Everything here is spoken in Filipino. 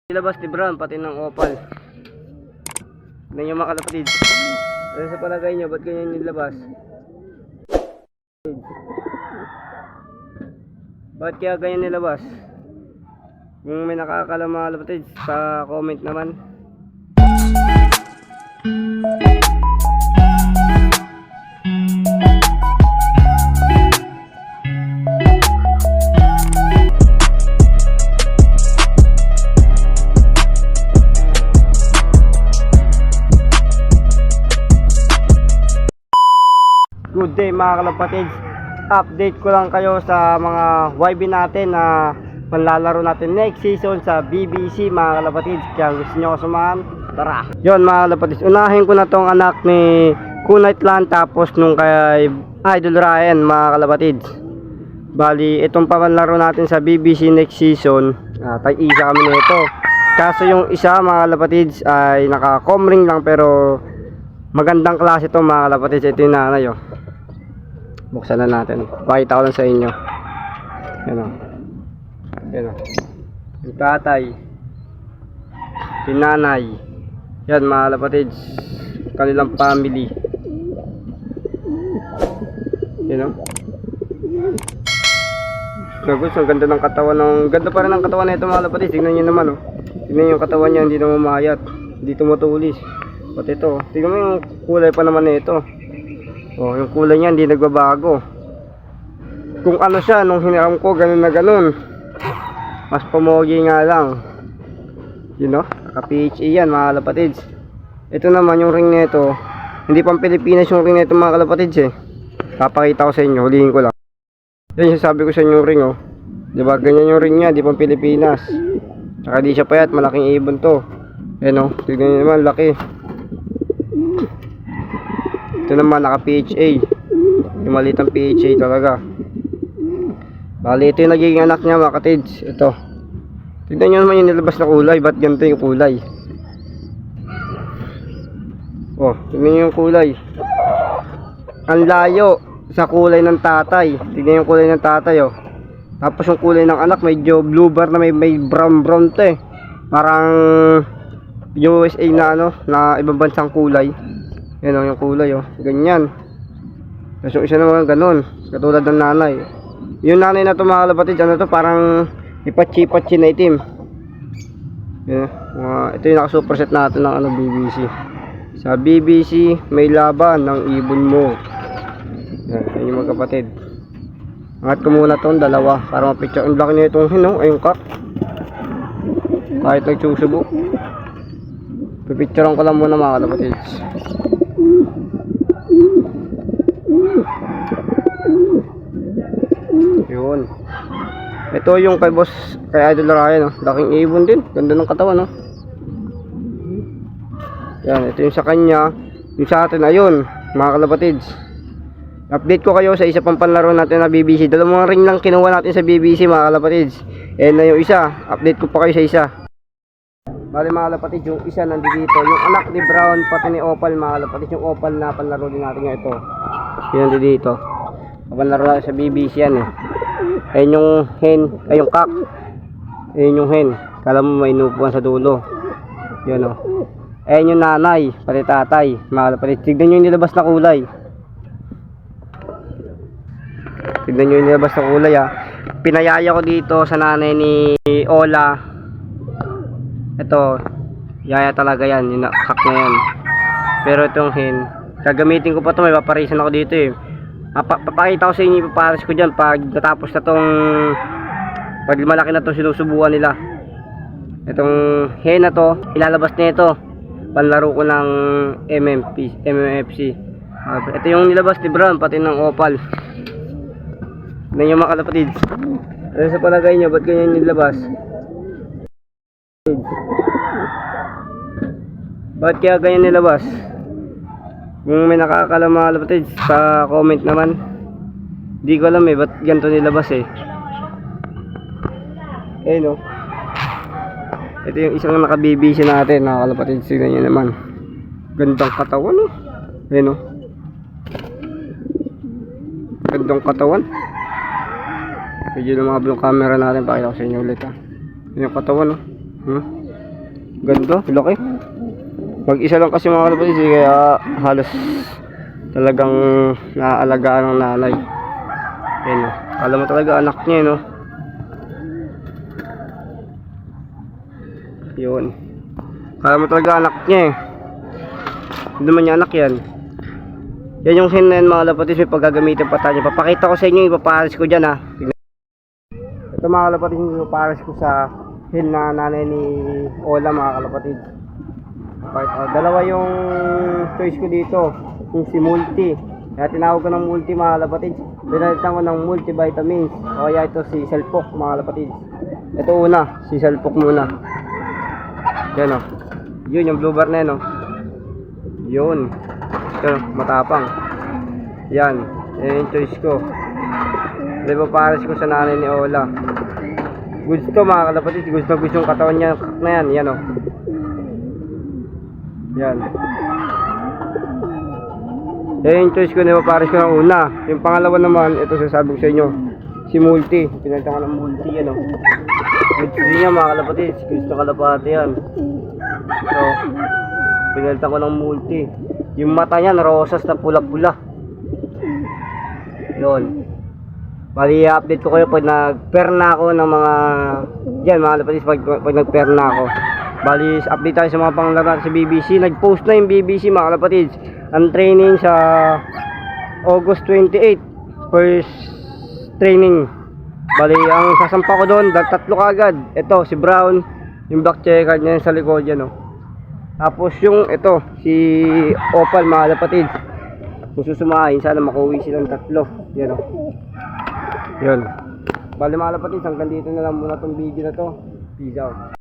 Nilabas ni Brown pati ng Opal. Tignan nyo mga kalapatid. Ano sa palagay nyo, ba't ganyan nilabas? Ba't kaya ganyan nilabas? Kung may nakakaalam mga kalapatid, sa comment naman. Good day mga kalapatids. Update ko lang kayo sa mga YB natin na panlalaro natin next season sa BBC mga kalapatids. Kaya gusto nyo ko sumahan, tara! Yun mga kalapatids, unahin ko na tong anak ni Kunite Lan, tapos nung kay Idol Ryan mga kalapatids. Bali itong panlaro natin sa BBC next season, tag-isa kami nito. Kaso yung isa mga kalapatids ay naka-comring lang, pero magandang klase ito mga kalapatids. Ito yung nanay oh. Buksan na natin. Pakita ko lang sa inyo. Yan o. Yan o. Yung tatay. Yung nanay. Yan mga kalapatids. Kanilang family. Yan o. Guys, ang ganda ng katawan ng... Ganda pa rin ang katawan na ito mga kalapatids. Tignan nyo naman o. Tignan yung katawan niya. Hindi na mamayat. Hindi tumutulis. Pati ito. Tignan mo yung kulay pa naman na ito. Oh, yung kulay niya hindi nagbabago. Kung ano siya nung hiniram ko, ganun na ganun. Mas pomogi nga lang. You know, naka-PHA yan mga kalapatids. Ito naman yung ring nito. Hindi pang Pilipinas yung ring nito mga kalapatids eh. Papakita ko sa inyo, hulihin ko lang. Yan yung sabi ko sa inyo yung ring oh. Diba, ganyan yung ring niya, di pang Pilipinas. Saka di siya payat, malaking ibon to. Yan oh, tignan nyo naman, laki. Ito naman naka PHA. Yung malitang PHA talaga. Bali ito yung nagiging anak niya mga katids. Ito. Tignan nyo naman yung nilabas na kulay. Ba't ganito yung kulay? Oh, tignan nyo yung kulay. Ang layo sa kulay ng tatay. Tignan yung kulay ng tatay oh. Tapos yung kulay ng anak medyo blue bar na may brown brown to eh. Parang USA na ano, na ibang bansang kulay. Yan o yung kulay o, ganyan. Tapos yung isa naman ganun, katulad ng nanay. Yung nanay na ito mga kalapatids, ano to, parang ipatsi-patsi na itim. Yan, ito yung naka-superset natin ng ano, BBC. Sa BBC, may laban ng ibon mo. Yan yung mga kapatid. Angat ko muna itong dalawa para mapicture. Ang laki na itong hino, ayong kak. Kahit nagsusubo. Pipicturean ko lang muna mga kalapatids. Yun. Ito yung kay boss, kay Idol Ryan oh. Laking ibon din, ganda ng katawan oh. Yan, ito yung sa kanya. Yung sa atin, ayun mga kalapatids. Update ko kayo sa isa pang panlaro natin na BBC. Dalawang ring lang kinuha natin sa BBC mga kalapatids. And na yung isa, update ko pa kayo sa isa. Bali mga kalapatids, yung isa nandito. Yung anak ni Brown pati ni Opal mga kalapatids. Yung Opal na panlaro din natin nga ito. Yung nandito. Panlaro natin sa BBC yan eh. Ayun yung hen, ay yung cock. Ayun yung hen. Kala mo may inupuan sa dulo. Yan o. Ayun yung nanay, pati tatay. Mga kalapatids, tignan nyo yung nilabas na kulay. Tignan nyo yung nilabas na kulay ha. Pinayaya ko dito sa nanay ni Ola. Ito, yaya talaga yan, yung cock na yan. Pero itong hen, gagamitin ko pa ito, may paparisan ako dito eh. Papakita ko sa inyo, paparas ko dyan pag natapos na tong, pag malaki na itong sinusubukan nila. Itong hen na to, ilalabas na ito, panlaro ko ng MMFC. Ito yung nilabas ni Brown pati ng Opal. Tignan nyo mga kalapatids. Ano sa palagay nyo, ba't ganyan nilabas? Ba't kaya ganyan nilabas? Kung may nakakaalam mga kalapatids, sa comment naman. Hindi ko alam eh, ba't ganito nilabas eh. Ayun o. Ito yung isang naka-BBC natin mga kalapatids. Tignan nyo naman. Gandang katawan o. Ayun o. Gandang katawan. Medyo lumabas yung camera natin. Pakita ko sa inyo ulit ha. Yung katawan o. Ganda, laki. Mag-isa lang kasi mga kalapatids, kaya halos talagang naaalagaan ng nanay. Ayan o. Alam mo talaga anak niya, no? Yun. Alam mo talaga anak niya eh. Hindi naman niya anak yan. Yan yung hen na yan mga kalapatids, may paggagamitin pa tayo. Papakita ko sa inyo, ipapares ko dyan ha. Ito mga kalapatids, ipapares ko sa hen na nanay ni Ola mga kalapatids. Dalawa yung choice ko dito, yung si Multi. Kaya tinawag ko ng Multi mga kalapatids. Pinalitan ko ng multivitamins. O kaya ito si Salpok mga kalapatids. Ito una, si Salpok muna. Yan o. Yun yung blue bar na yan o. Yun. Ito, matapang. Yan. Yan yung choice ko. Diba pares ko sa nanay ni Ola. Goods to mga kalapatids. Goods na goods yung katawan niya na yan. Yan o. Yan. Yan yung choice ko, diba pares ko ng una. Yung pangalawa naman, ito sasabi ko sa inyo, si Multi. Pinalitan ko ng Multi yan o. Goods din yan mga kalapatids. Goods na kalapati yan. So, pinalitan ko ng Multi. Yung mata niyan, rosas na pula-pula. Yun. Bali, update ko kayo pag nag-pair na ako ng mga yan mga kalapatids, pag nag-pair na ako. Bali, update tayo sa mga panglaro sa BBC. Nag-post na yung BBC mga kalapatids. Ang training sa August 28. First training. Bali, ang sasampa ko doon, tatlo kagad. Ito, si Brown. Yung black checker niya sa likod yan, no? Tapos yung ito, si Opal mga kalapatids. Kung susumahin, sana makuwi silang tatlo. Yan, no? Yun. Bali mga kalapatids, hanggang dito na lang muna tong video na to. Peace out.